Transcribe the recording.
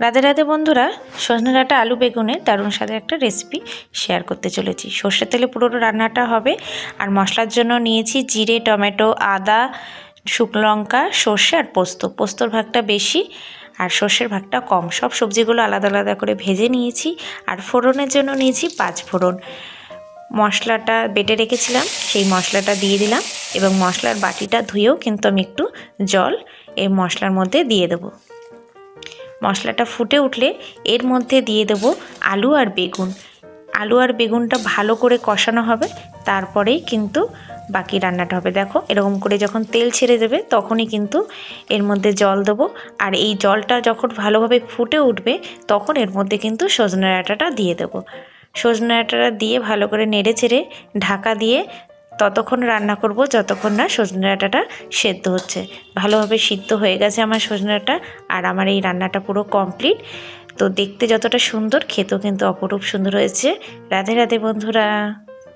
রাধে রাধে বন্ধুরা, সজনে ডাঁটা আলু বেগুনের দারুণ স্বাদের একটা রেসিপি শেয়ার করতে চলেছি। সর্ষের তেলে পুরো রান্নাটা হবে। আর মশলার জন্য নিয়েছি জিরে, টমেটো, আদা, শুকনো লঙ্কা, সর্ষে আর পোস্তর ভাগটা বেশি আর সর্ষের ভাগটা কম। সব সবজিগুলো আলাদা আলাদা করে ভেজে নিয়েছি। আর ফোড়নের জন্য নিয়েছি 5 ফোড়ন। মশলাটা বেটে রেখেছিলাম, সেই মশলাটা দিয়ে দিলাম এবং মশলার বাটিটা ধুয়েও কিন্তু আমি একটু জল এই মশলার মধ্যে দিয়ে দেবো। মশলাটা ফুটে উঠলে এর মধ্যে দিয়ে দেব আলু আর বেগুন। আলু আর বেগুনটা ভালো করে কষানো হবে, তারপরেই কিন্তু বাকি রান্নাটা হবে। দেখো, এরকম করে যখন তেল ছেড়ে দেবে তখনই কিন্তু এর মধ্যে জল দেবো। আর এই জলটা যখন ভালোভাবে ফুটে উঠবে তখন এর মধ্যে কিন্তু সজনে ডাঁটাটা দিয়ে দেবো। সজনে ডাঁটাটা দিয়ে ভালো করে নেড়ে চেড়ে ঢাকা দিয়ে ততক্ষণ রান্না করব যতক্ষণ না সজনে ডাঁটাটা সেদ্ধ হচ্ছে। ভালোভাবে সিদ্ধ হয়ে গেছে আমার সজনে ডাঁটা, আর আমার এই রান্নাটা পুরো কমপ্লিট। তো দেখতে যতটা সুন্দর, খেতেও কিন্তু অপরূপ সুন্দর হয়েছে। রাধে রাধে বন্ধুরা।